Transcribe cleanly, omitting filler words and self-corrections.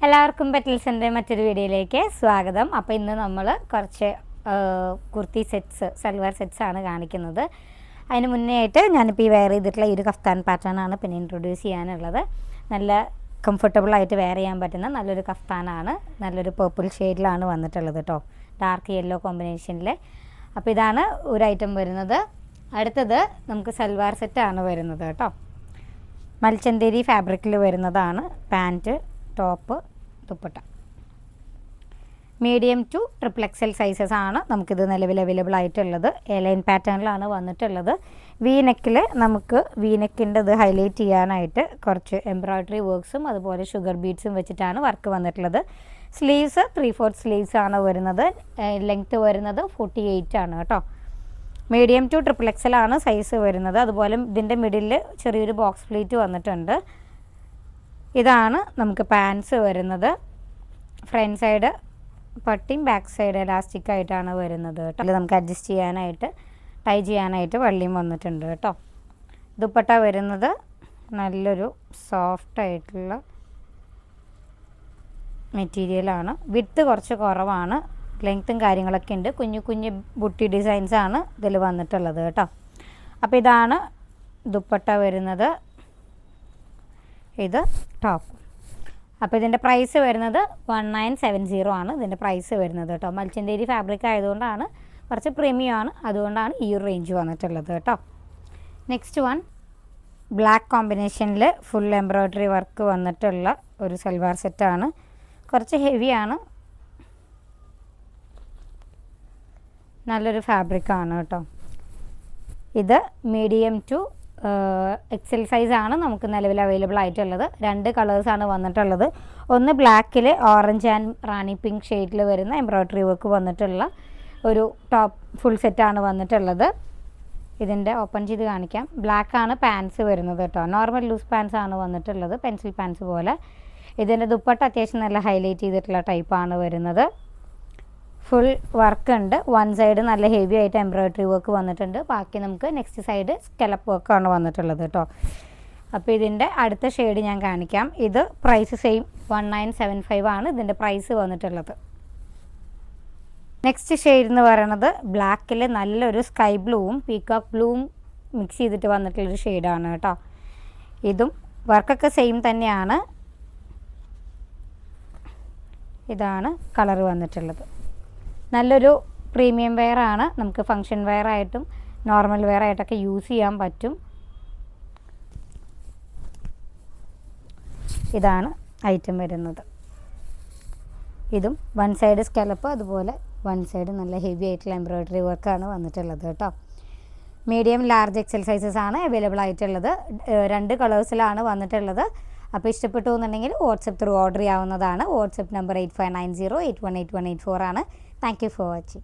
എല്ലാവർക്കും പെറ്റൽസിൻ്റെ മറ്റൊരു വീഡിയോയിലേക്ക് സ്വാഗതം. അപ്പോൾ ഇന്ന് നമ്മൾ കുറച്ച് കുർത്തി സെറ്റ്സ്, സൽവാർ സെറ്റ്സ് ആണ് കാണിക്കുന്നത്. അതിന് മുന്നേ ആയിട്ട് ഞാനിപ്പോൾ ഈ വെയർ ചെയ്തിട്ടുള്ള ഈ ഒരു കഫ്താൻ പാറ്റേൺ ആണ് പിന്നെ ഇൻട്രൊഡ്യൂസ് ചെയ്യാനുള്ളത്. നല്ല കംഫർട്ടബിളായിട്ട് വെയർ ചെയ്യാൻ പറ്റുന്ന നല്ലൊരു കഫ്താനാണ്. നല്ലൊരു പേർപ്പിൾ ഷെയ്ഡിലാണ് വന്നിട്ടുള്ളത് കേട്ടോ, ഡാർക്ക് യെല്ലോ കോമ്പിനേഷനിൽ. അപ്പോൾ ഇതാണ് ഒരു ഐറ്റം വരുന്നത്. അടുത്തത് നമുക്ക് സൽവാർ സെറ്റാണ് വരുന്നത് കേട്ടോ. മൽച്ചന്തേരി ഫാബ്രിക്കിൽ വരുന്നതാണ്. Pant, top, dupatta. Medium two triple XL sizes ആണ് നമുക്കിത് നിലവിൽ അവൈലബിൾ ആയിട്ടുള്ളത്. എലൈൻ പാറ്റേണിലാണ് വന്നിട്ടുള്ളത്. വി നെക്കിൽ നമുക്ക് വി നെക്കിൻ്റെ ഇത് ഹൈലൈറ്റ് ചെയ്യാനായിട്ട് കുറച്ച് എംബ്രോയ്ഡറി വർക്ക്സും അതുപോലെ ഷുഗർ ബീഡ്സും വെച്ചിട്ടാണ് വർക്ക് വന്നിട്ടുള്ളത്. സ്ലീവ്സ് 3/4 സ്ലീവ്സ് ആണ് വരുന്നത്. ലെങ്ത്ത് വരുന്നത് 48 ആണ് കേട്ടോ. മീഡിയം ടു ട്രിപ്പിൾ എക്സൽ ആണ് സൈസ് വരുന്നത്. അതുപോലെ ഇതിൻ്റെ മിഡിലിൽ ചെറിയൊരു ബോക്സ് പ്ലീറ്റ് വന്നിട്ടുണ്ട്. ഇതാണ് നമുക്ക് പാൻസ് വരുന്നത്. ഫ്രണ്ട് സൈഡ് പട്ടിയും ബാക്ക് സൈഡ് എലാസ്റ്റിക് ആയിട്ടാണ് വരുന്നത് കേട്ടോ. അതിൽ നമുക്ക് അഡ്ജസ്റ്റ് ചെയ്യാനായിട്ട്, ടൈ ചെയ്യാനായിട്ട് വള്ളിയും വന്നിട്ടുണ്ട് കേട്ടോ. ദുപ്പട്ട വരുന്നത് നല്ലൊരു സോഫ്റ്റ് ആയിട്ടുള്ള മെറ്റീരിയലാണ്. വിഡ്ത്ത് കുറച്ച് കുറവാണ്, ലെങ്ത്തും കാര്യങ്ങളൊക്കെ ഉണ്ട്. കുഞ്ഞു കുഞ്ഞു ബുട്ടി ഡിസൈൻസാണ് ഇതിൽ വന്നിട്ടുള്ളത് കേട്ടോ. അപ്പോൾ ഇതാണ് ദുപ്പട്ട വരുന്നത്. ഇത് ടോപ്പ്. അപ്പോൾ ഇതിൻ്റെ പ്രൈസ് വരുന്നത് 1970 ആണ് ഇതിൻ്റെ പ്രൈസ് വരുന്നത് കേട്ടോ. മൽച്ചന്തേരി ഫാബ്രിക് ആയതുകൊണ്ടാണ്, കുറച്ച് പ്രീമിയം ആണ്, അതുകൊണ്ടാണ് ഈ ഒരു റേഞ്ച് വന്നിട്ടുള്ളത് കേട്ടോ. നെക്സ്റ്റ് വൺ ബ്ലാക്ക് കോമ്പിനേഷനിൽ ഫുൾ എംബ്രോയ്ഡറി വർക്ക് വന്നിട്ടുള്ള ഒരു സൽവാർ സെറ്റാണ്. കുറച്ച് ഹെവിയാണ്, നല്ലൊരു ഫാബ്രിക്കാണ് കേട്ടോ. ഇത് മീഡിയം ടു എക്സൽ സൈസാണ് നമുക്ക് നിലവിൽ അവൈലബിൾ ആയിട്ടുള്ളത്. 2 കളേഴ്സാണ് വന്നിട്ടുള്ളത്. ഒന്ന് ബ്ലാക്കിൽ ഓറഞ്ച് ആൻഡ് റാണി പിങ്ക് ഷെയ്ഡിൽ വരുന്ന എംബ്രോയ്ഡറി വർക്ക് വന്നിട്ടുള്ള ഒരു ടോപ്പ് ഫുൾ സെറ്റാണ് വന്നിട്ടുള്ളത്. ഇതിൻ്റെ ഓപ്പൺ ചെയ്ത് കാണിക്കാം. ബ്ലാക്കാണ് പാൻസ് വരുന്നത് കേട്ടോ. നോർമൽ ലൂസ് പാൻസ് ആണ് വന്നിട്ടുള്ളത്, പെൻസിൽ പാൻസ് പോലെ. ഇതിൻ്റെ ദുപ്പട്ട അത്യാവശ്യം നല്ല ഹൈലൈറ്റ് ചെയ്തിട്ടുള്ള ടൈപ്പാണ് വരുന്നത്. ഫുൾ വർക്ക് ഉണ്ട്. വൺ സൈഡ് നല്ല ഹെവി ആയിട്ട് എംബ്രോയ്ഡറി വർക്ക് വന്നിട്ടുണ്ട്. ബാക്കി നമുക്ക് നെക്സ്റ്റ് സൈഡ് സ്കെലപ്പ് വർക്കാണ് വന്നിട്ടുള്ളത് കേട്ടോ. അപ്പോൾ ഇതിൻ്റെ അടുത്ത ഷെയ്ഡ് ഞാൻ കാണിക്കാം. ഇത് പ്രൈസ് സെയിം 1975 ആണ് ഇതിൻ്റെ പ്രൈസ് വന്നിട്ടുള്ളത്. നെക്സ്റ്റ് ഷെയ്ഡ് എന്ന് പറയുന്നത് ബ്ലാക്കിൽ നല്ലൊരു സ്കൈ ബ്ലൂവും പീകോക്ക് ബ്ലൂവും മിക്സ് ചെയ്തിട്ട് വന്നിട്ടുള്ളൊരു ഷെയ്ഡാണ് കേട്ടോ. ഇതും വർക്കൊക്കെ സെയിം തന്നെയാണ്. ഇതാണ് കളർ വന്നിട്ടുള്ളത്. നല്ലൊരു പ്രീമിയം വെയർ ആണ്. നമുക്ക് ഫങ്ഷൻ വെയർ ആയിട്ടും നോർമൽ വെയർ ആയിട്ടൊക്കെ യൂസ് ചെയ്യാൻ പറ്റും. ഇതാണ് ഐറ്റം വരുന്നത്. ഇതും വൺ സൈഡ് സ്കലപ്പ്, അതുപോലെ വൺ സൈഡ് നല്ല ഹെവി ആയിട്ടുള്ള എംബ്രോയ്ഡറി വർക്കാണ് വന്നിട്ടുള്ളത് കേട്ടോ. മീഡിയം ലാർജ് എക്സൽ സൈസസ് ആണ് അവൈലബിൾ ആയിട്ടുള്ളത്. 2 കളേഴ്സിലാണ് വന്നിട്ടുള്ളത്. അപ്പോൾ ഇഷ്ടപ്പെട്ടു എന്നുണ്ടെങ്കിൽ വാട്സപ്പ് ത്രൂ ഓർഡർ ചെയ്യാവുന്നതാണ്. വാട്സപ്പ് നമ്പർ 8590818184 ആണ്. Thank you for watching.